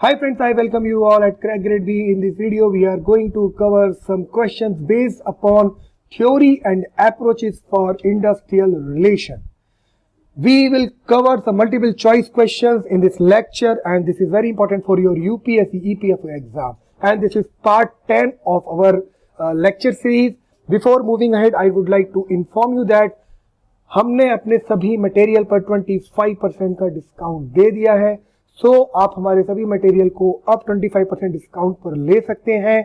Hi friends, I welcome you all at Crack Grade B. In this video, we are going to cover some questions based upon theory and approaches for industrial relation. We will cover some multiple choice questions in this lecture, and this is very important for your UPSC EPFO exam. And this is part 10 of our lecture series. Before moving ahead, I would like to inform you that हमने अपने सभी material पर 25% का discount दे दिया है. सो आप हमारे सभी मटेरियल को अब 25% डिस्काउंट पर ले सकते हैं.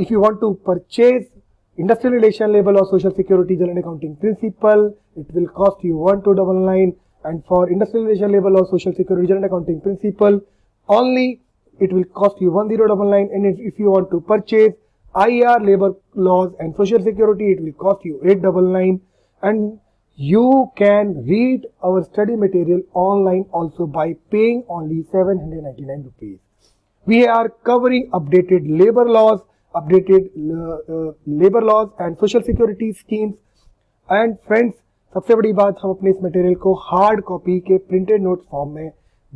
If you want to purchase industrial relation labour और social security general accounting principle, it will cost you 1299, and for industrial relation labour और social security general accounting principle only it will cost you 1099, and if you want to purchase IR labor laws and social security, it will cost you 899. And you can read our study material online also by paying only 799 rupees. We are covering updated labor laws and social security schemes. And friends, सबसे बड़ी बात, हम अपने इस material को hard copy के printed notes form में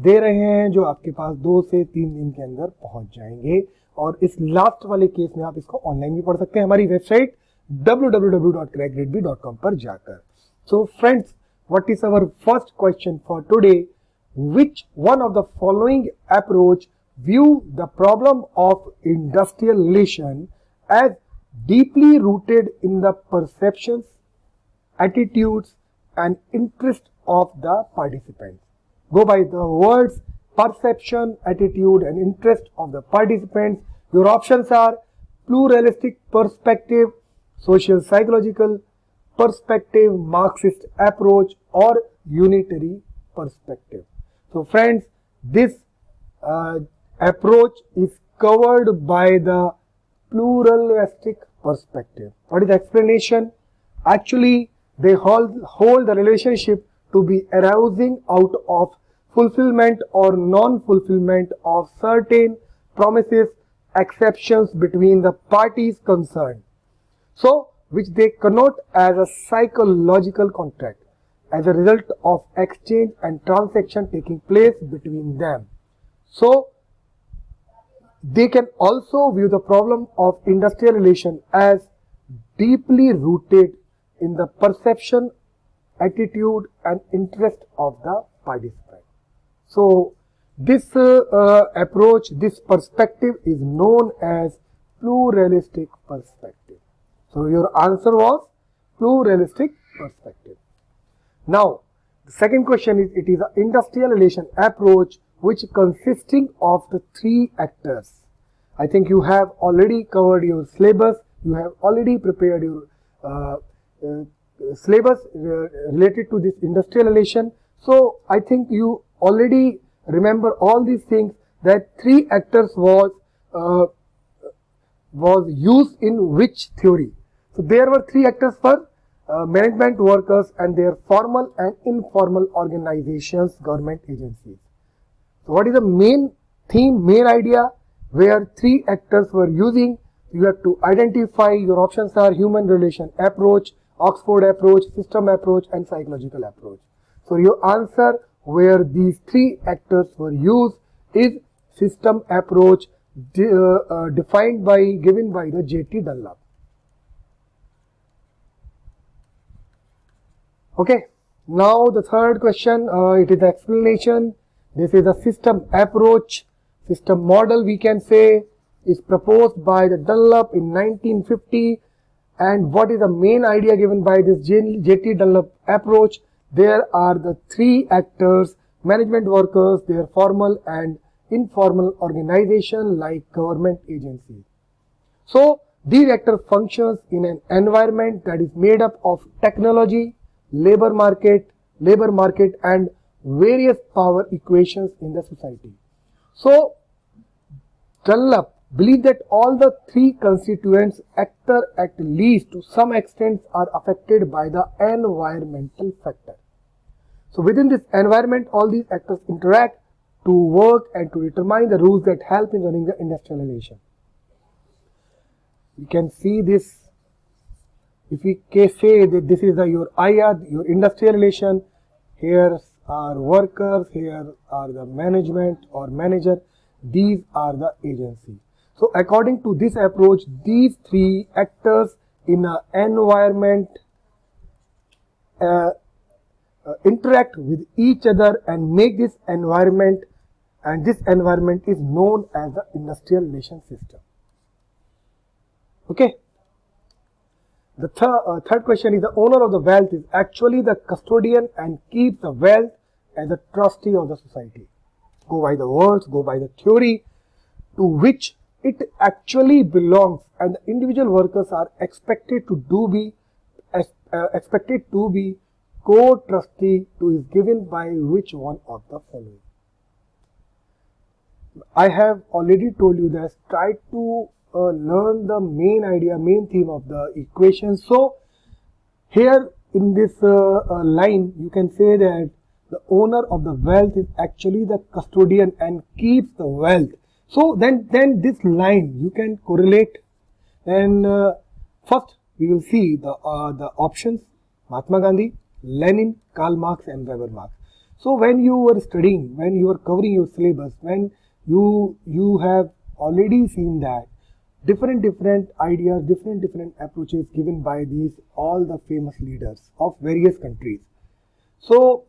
दे रहे हैं, जो आपके पास 2 से 3 दिन के अंदर पहुंच जाएंगे. और इस लास्ट वाले केस में आप इसको ऑनलाइन भी पढ़ सकते हैं हमारी वेबसाइट www.crackgradeb.com पर जाकर. So friends, what is our first question for today? Which one of the following approach view the problem of industrial relation as deeply rooted in the perceptions, attitudes and interest of the participants? Go by the words perception, attitude and interest of the participants. Your options are pluralistic perspective, social psychological perspective, Marxist approach or unitary perspective. So friends, this approach is covered by the pluralistic perspective. What is the explanation? Actually, they hold the relationship to be arising out of fulfillment or non-fulfillment of certain promises, exceptions between the parties concerned. So, which they connote as a psychological contract as a result of exchange and transaction taking place between them. So, they can also view the problem of industrial relation as deeply rooted in the perception, attitude and interest of the participant. So, this approach, this perspective is known as pluralistic perspective. So, your answer was pluralistic perspective. Now, the second question is, it is an industrial relation approach which consisting of the 3 actors. I think you have already covered your syllabus, you have already prepared your syllabus related to this industrial relation. So, I think you already remember all these things, that 3 actors was used in which theory. So, there were 3 actors for management workers and their formal and informal organizations, government agencies. So, what is the main theme, main idea where 3 actors were using? You have to identify. Your options are human relation approach, Oxford approach, system approach and psychological approach. So, your answer where these 3 actors were used is system approach, given by the J.T. Dunlop. Okay, now the third question, it is explanation. This is a system approach, system model we can say, is proposed by the Dunlop in 1950. And what is the main idea given by this J.T. Dunlop approach? There are the 3 actors, management workers, their formal and informal organization like government agencies. So, these actors functions in an environment that is made up of technology, labor market and various power equations in the society. So, Dunlop believe that all the 3 constituents actor at least to some extent are affected by the environmental factor. So, within this environment, all these actors interact to work and to determine the rules that help in running the industrial relation. You can see this. If we say that this is your IR, your industrial relation, here are workers, here are the management or manager, these are the agency. So according to this approach, these three actors in an environment interact with each other and make this environment, and this environment is known as the industrial relation system. Okay. The third question is, the owner of the wealth is actually the custodian and keeps the wealth as a trustee of the society. Go by the words, go by the theory to which it actually belongs, and the individual workers are expected to be co-trustee to is given by which one of the following. I have already told you that try to learn the main idea, main theme of the equation. So here in this line, you can say that the owner of the wealth is actually the custodian and keeps the wealth. So then this line you can correlate. And first we will see the options: Mahatma Gandhi, Lenin, Karl Marx and Weber Marx. So when you were studying, when you were covering your syllabus, when you have already seen that different ideas, different approaches given by these all the famous leaders of various countries. So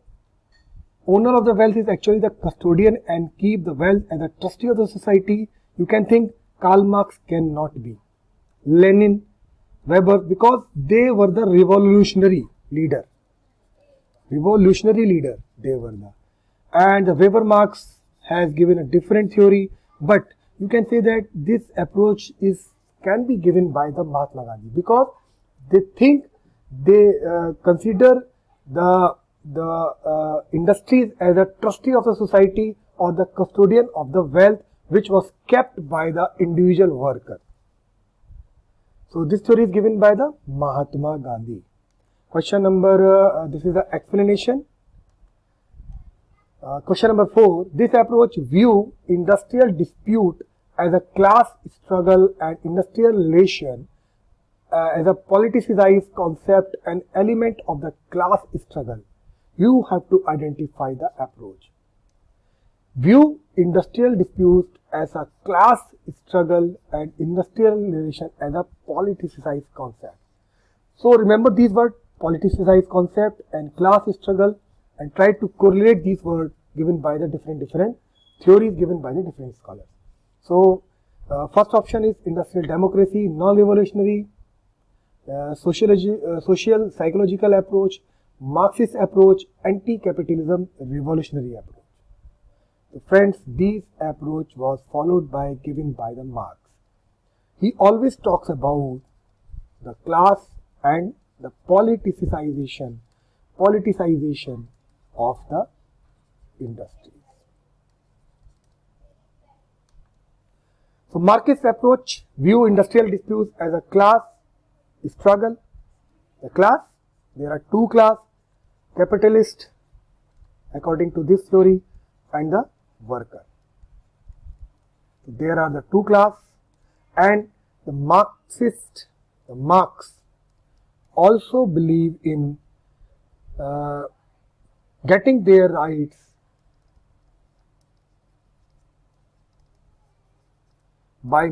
owner of the wealth is actually the custodian and keep the wealth as a trustee of the society. You can think Karl Marx cannot be, Lenin, Weber, because they were the revolutionary leader they were the, and the Weber Marx has given a different theory, but you can say that this approach can be given by the Mahatma Gandhi, because they consider the industries as a trustee of the society or the custodian of the wealth which was kept by the individual worker. So this theory is given by the Mahatma Gandhi. Question number, this is the explanation. Question number 4, this approach view industrial dispute as a class struggle and industrial relation as a politicized concept and element of the class struggle. You have to identify the approach. View industrial dispute as a class struggle and industrial relation as a politicized concept. So remember these words, politicized concept and class struggle, and try to correlate these words given by the different theories given by the different scholars. So first option is industrial democracy, non-revolutionary, social psychological approach, Marxist approach, anti-capitalism, revolutionary approach. So friends, this approach was followed by given by the Marx. He always talks about the class and the politicization of the industry. So Marxist approach view industrial disputes as a class struggle. The class, there are two classes, capitalist according to this theory and the worker. So there are the two classes, and the Marx also believe in getting their rights by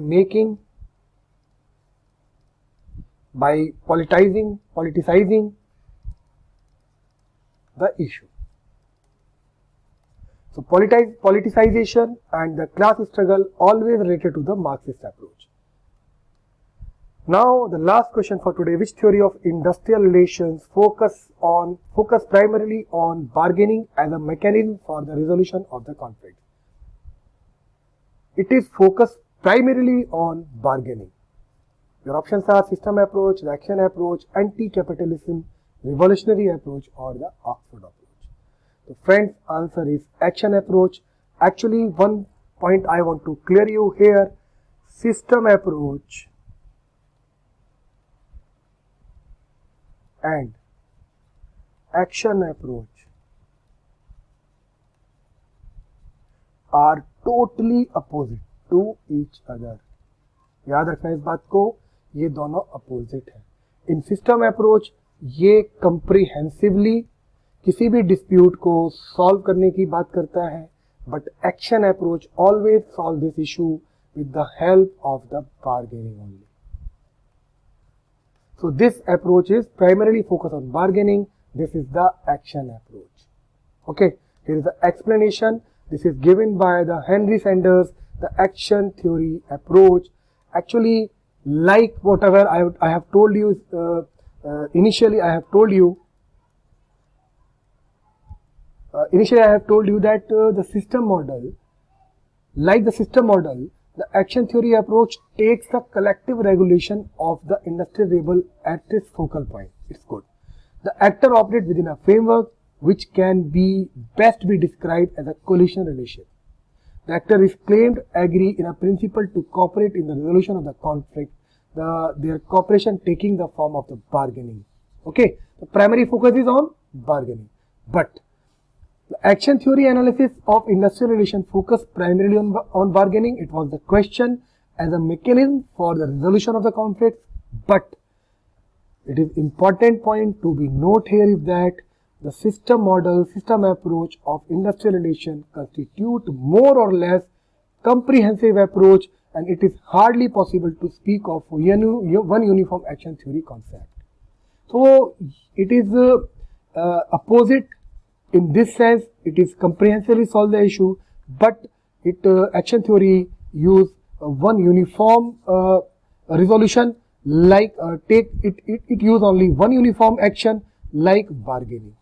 politicizing the issue. So politicization and the class struggle always related to the Marxist approach. Now the last question for today, which theory of industrial relations focus primarily on bargaining as a mechanism for the resolution of the conflict? It is focused primarily on bargaining. Your options are system approach, the action approach, anti-capitalism, revolutionary approach, or the Oxford approach. So friends, answer is action approach. Actually, one point I want to clear you here, system approach and action approach are totally opposite to each other. याद रखना इस बात को, ये दोनों opposite है. इन system approach ये comprehensively किसी भी डिस्प्यूट को सॉल्व करने की बात करता है, but action approach always solve this issue with the help of the bargaining only. So this approach is primarily focused on bargaining. This is the action approach. Okay, here is the explanation. This is given by the Henry Sanders, the action theory approach. Actually, like whatever I have told you initially, I have told you that the system model, like the system model, the action theory approach takes the collective regulation of the industrial rebel at its focal point. It's good. The actor operates within a framework which can be best be described as a coalition relation. The actor is claimed agree in a principle to cooperate in the resolution of the conflict, their cooperation taking the form of the bargaining. Okay, the primary focus is on bargaining. But the action theory analysis of industrial relation focused primarily on bargaining. It was the question as a mechanism for the resolution of the conflict. But it is important point to be note here is that the system model, system approach of industrial relation constitute more or less comprehensive approach, and it is hardly possible to speak of one uniform action theory concept. So it is opposite. In this sense, it is comprehensively solve the issue, but action theory use one uniform resolution, like it use only one uniform action like bargaining.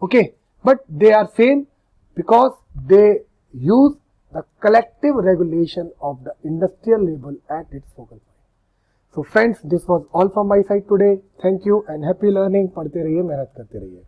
Okay, but they are same because they use the collective regulation of the industrial labor at its focal point. So friends, this was all from my side today. Thank you and happy learning. पढ़ते रहिए, मेहनत करते रहिए.